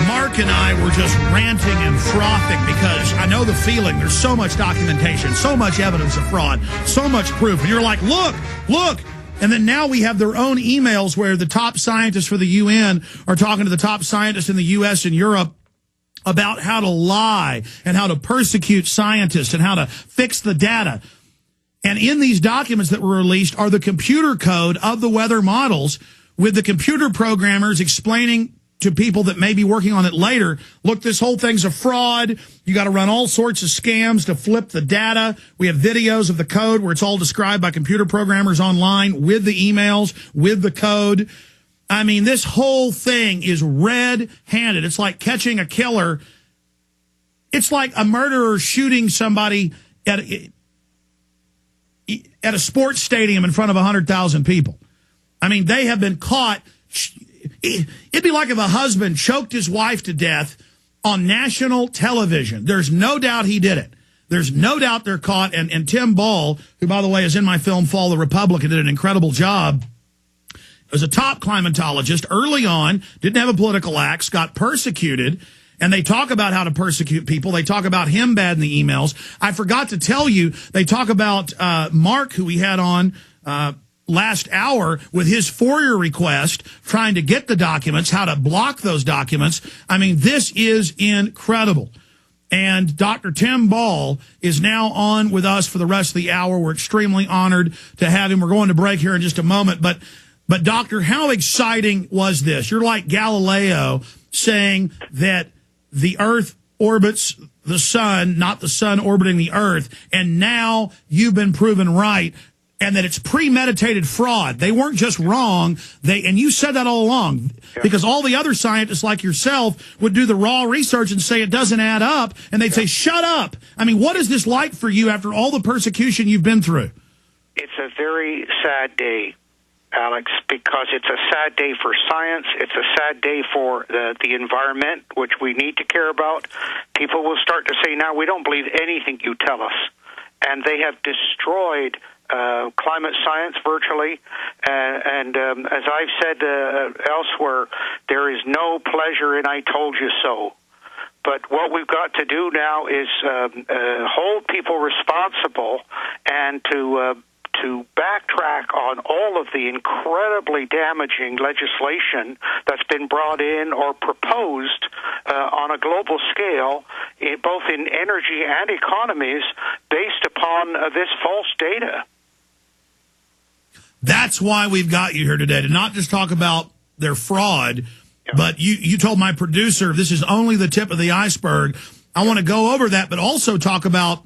Mark and I were just ranting and frothing because I know the feeling. There's so much documentation, so much evidence of fraud, so much proof. And you're like, look. And then now we have their own emails where the top scientists for the UN are talking to the top scientists in the U.S. and Europe about how to lie and how to persecute scientists and how to fix the data. And in these documents that were released are the computer code of the weather models with the computer programmers explaining to people that may be working on it later, look, this whole thing's a fraud. You got to run all sorts of scams to flip the data. We have videos of the code where it's all described by computer programmers online with the emails, with the code. I mean, this whole thing is red-handed. It's like catching a killer. It's like a murderer shooting somebody at a sports stadium in front of 100,000 people. I mean, they have been caught. It'd be like if a husband choked his wife to death on national television. There's no doubt he did it. There's no doubt they're caught. And Tim Ball, who, by the way, is in my film Fall the Republican, did an incredible job. Was a top climatologist early on, didn't have a political axe, got persecuted. And they talk about how to persecute people. They talk about him bad in the emails. I forgot to tell you, they talk about Mark, who we had on last hour, with his FOIA request, trying to get the documents, how to block those documents. I mean, this is incredible. And Dr. Tim Ball is now on with us for the rest of the hour. We're extremely honored to have him. We're going to break here in just a moment. But Doctor, how exciting was this? You're like Galileo saying that the Earth orbits the sun, not the sun orbiting the Earth, and now you've been proven right, and that it's premeditated fraud. They weren't just wrong, and you said that all along, because all the other scientists like yourself would do the raw research and say it doesn't add up, and they'd say, shut up. I mean, what is this like for you after all the persecution you've been through? It's a very sad day, Alex, because it's a sad day for science. It's a sad day for the environment, which we need to care about. People will start to say, now, we don't believe anything you tell us. And they have destroyed climate science virtually. And as I've said elsewhere, there is no pleasure in I told you so. But what we've got to do now is hold people responsible and to backtrack on all of the incredibly damaging legislation that's been brought in or proposed on a global scale, both in energy and economies, based upon this false data. That's why we've got you here today, to not just talk about their fraud, but you told my producer this is only the tip of the iceberg. I want to go over that, but also talk about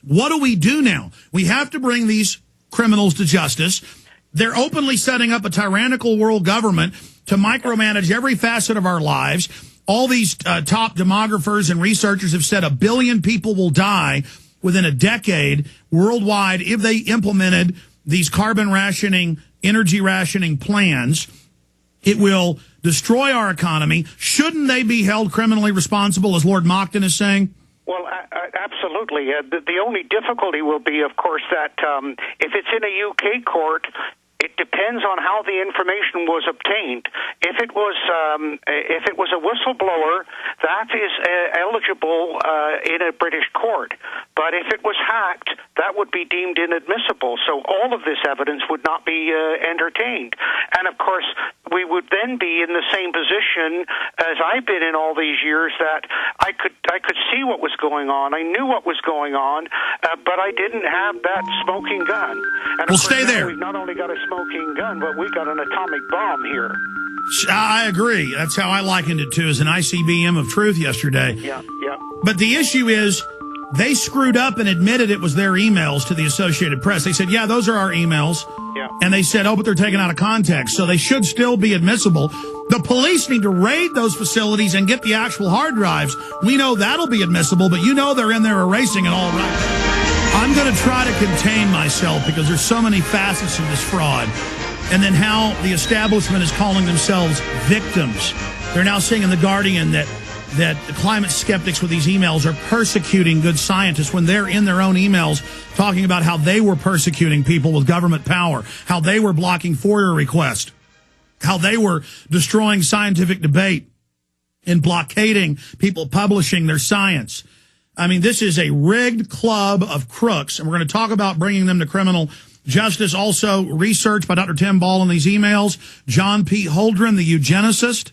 what do we do now? We have to bring these criminals to justice. They're openly setting up a tyrannical world government to micromanage every facet of our lives. All these top demographers and researchers have said 1 billion people will die within a decade worldwide if they implemented these carbon rationing, energy rationing plans. It will destroy our economy. Shouldn't they be held criminally responsible, as Lord Monckton is saying? Well, absolutely. The only difficulty will be, of course, that if it's in a UK court, it depends on how the information was obtained. If it was a whistleblower, that is eligible in a British court. But if it was hacked, that would be deemed inadmissible. So all of this evidence would not be entertained. And of course, we would then be in the same position as I've been in all these years, that I could see what was going on. I knew what was going on, but I didn't have that smoking gun. And well, stay there. We've not only got a smoking gun, but we got an atomic bomb here. I agree. That's how I likened it to, as an ICBM of truth yesterday. Yeah. But the issue is, they screwed up and admitted it was their emails to the Associated Press. They said, yeah, those are our emails. Yeah. And they said, oh, but they're taken out of context, so they should still be admissible. The police need to raid those facilities and get the actual hard drives. We know that'll be admissible, but you know they're in there erasing it all right. I'm going to try to contain myself because there's so many facets of this fraud. And then how the establishment is calling themselves victims. They're now saying in The Guardian that the climate skeptics with these emails are persecuting good scientists when they're in their own emails talking about how they were persecuting people with government power, how they were blocking FOIA requests, how they were destroying scientific debate. in blockading people publishing their science. I mean, this is a rigged club of crooks, and we're going to talk about bringing them to criminal justice. Also, research by Dr. Tim Ball in these emails. John P. Holdren, the eugenicist,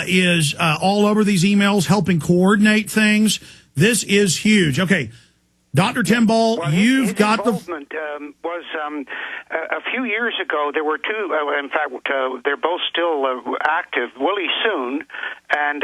is all over these emails, helping coordinate things. This is huge. Okay, Dr. Tim Ball, well, you've his got involvement, was a few years ago. There were two. In fact, they're both still active. Willie Soon and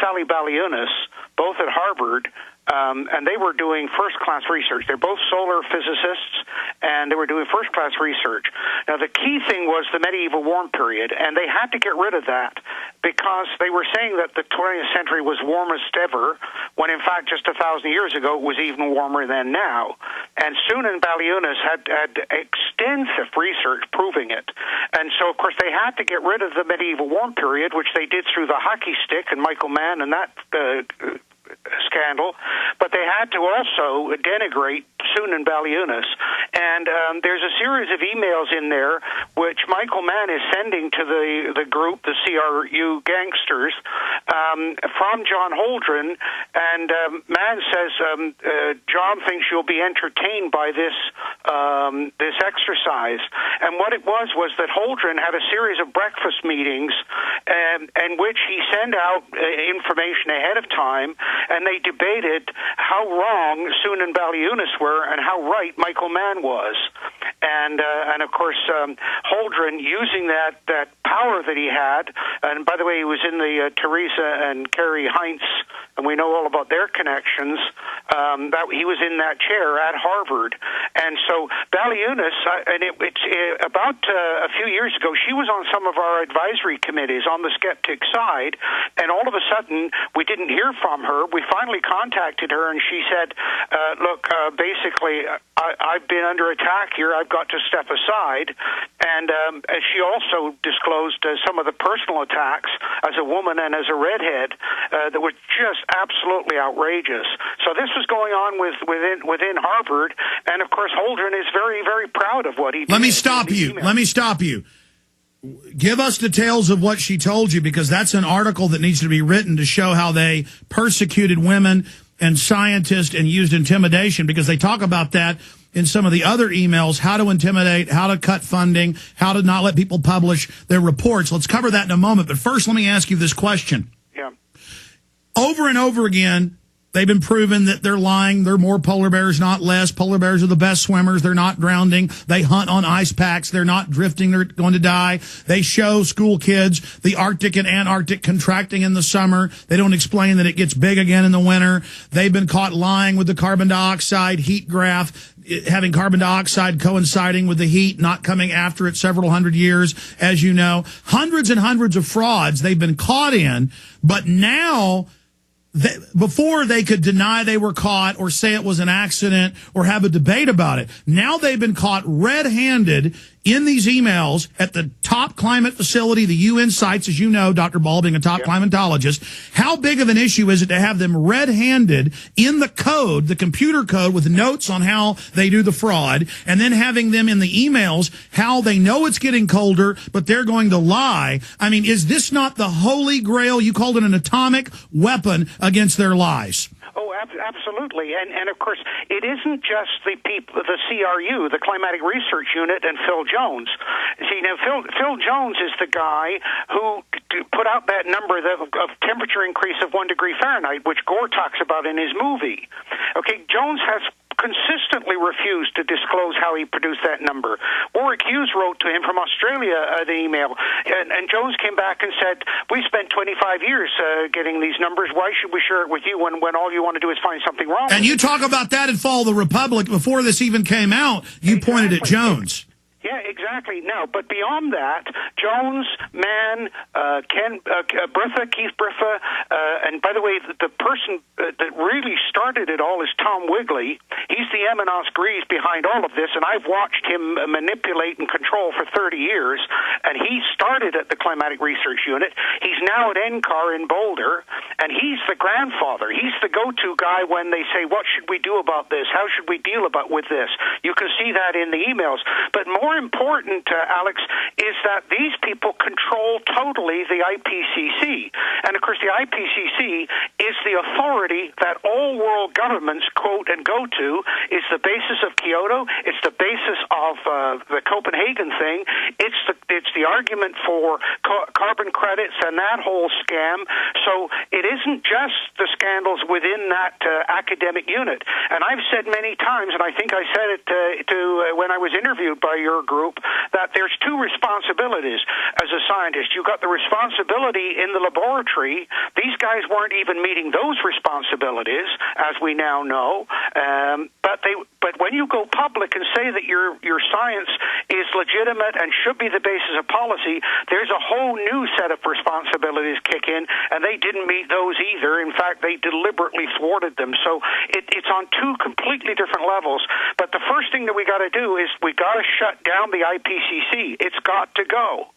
Sally Baliunas, both at Harvard. And they were doing first-class research. They're both solar physicists, and they were doing first-class research. Now, the key thing was the medieval warm period, and they had to get rid of that because they were saying that the 20th century was warmest ever, when in fact just 1,000 years ago it was even warmer than now. And Soon and Baliunas had extensive research proving it. And so, of course, they had to get rid of the medieval warm period, which they did through the hockey stick and Michael Mann and that scandal, but they had to also denigrate Soon and Baliunas. And there's a series of emails in there which Michael Mann is sending to the group, the CRU gangsters, from John Holdren. And Mann says, John thinks you'll be entertained by this exercise. And what it was that Holdren had a series of breakfast meetings in which he sent out information ahead of time, and they debated how wrong Soon and Baliunas were and how right Michael Mann was. And of course, Holdren, using that power that he had, and by the way, he was in the Teresa and Kerry Heinz, and we know all about their connections, that he was in that chair at Harvard. And so Baliunas, and it's about a few years ago, she was on some of our advisory committees on the skeptic side, and all of a sudden, we didn't hear from her. We finally contacted her, and she said, look, basically, I've been under attack here. I've got to step aside. And she also disclosed some of the personal attacks as a woman and as a redhead that were just absolutely outrageous. So this was going on within Harvard, and of course Holdren is very, very proud of what he did. Let me stop you. Give us details of what she told you, because that's an article that needs to be written to show how they persecuted women and scientists and used intimidation, because they talk about that in some of the other emails, how to intimidate, how to cut funding, how to not let people publish their reports. Let's cover that in a moment. But first, let me ask you this question. Yeah. Over and over again, they've been proven that they're lying. They're more polar bears, not less. Polar bears are the best swimmers. They're not drowning. They hunt on ice packs. They're not drifting. They're going to die. They show school kids the Arctic and Antarctic contracting in the summer. They don't explain that it gets big again in the winter. They've been caught lying with the carbon dioxide heat graph, having carbon dioxide coinciding with the heat, not coming after it several hundred years, as you know. Hundreds and hundreds of frauds they've been caught in, but now, before they could deny they were caught or say it was an accident or have a debate about it, now they've been caught red-handed in these emails at the top climate facility, the UN sites, as you know, Dr. Ball being a top climatologist. How big of an issue is it to have them red-handed in the code, the computer code, with notes on how they do the fraud, and then having them in the emails how they know it's getting colder, but they're going to lie? I mean, is this not the holy grail? You called it an atomic weapon against their lies. Oh, absolutely. And of course, it isn't just the people, the CRU, the Climatic Research Unit, and Phil Jones. See, now, Phil Jones is the guy who put out that number of temperature increase of 1 degree Fahrenheit, which Gore talks about in his movie. Okay, Jones has consistently refused to disclose how he produced that number. Warwick Hughes wrote to him from Australia an email, and Jones came back and said, we spent 25 years getting these numbers. Why should we share it with you when all you want to do is find something wrong? And you talk about that in Fall of the Republic. Before this even came out, you pointed at Jones. Yeah, exactly. Now, but beyond that, Jones, Mann, Keith Briffa, And by the way, the person that really started it all is Tom Wigley. He's the eminence grise behind all of this, and I've watched him manipulate and control for 30 years, and he started at the Climatic Research Unit. He's now at NCAR in Boulder, and he's the grandfather. He's the go-to guy when they say, what should we do about this? How should we deal with this? You can see that in the emails. But more important, Alex, is that these people control totally the IPCC. And, of course, the IPCC is the authority that all world governments quote and go to, is the basis of Kyoto. It's the basis of the Copenhagen thing. It's the argument for carbon credits and that whole scam. So it isn't just the scandals within that academic unit. And I've said many times, and I think I said it when I was interviewed by your group, that there's two responsibilities as a scientist. You've got the responsibility in the laboratory. These guys weren't even meeting those responsibilities, as we now know. But when you go public and say that your science is legitimate and should be the basis of policy, there's a whole new set of responsibilities kick in, and they didn't meet those either. In fact, they deliberately thwarted them. So it's on two completely different levels. But the first thing that we got to do is we got to shut down the IPCC. It's got to go.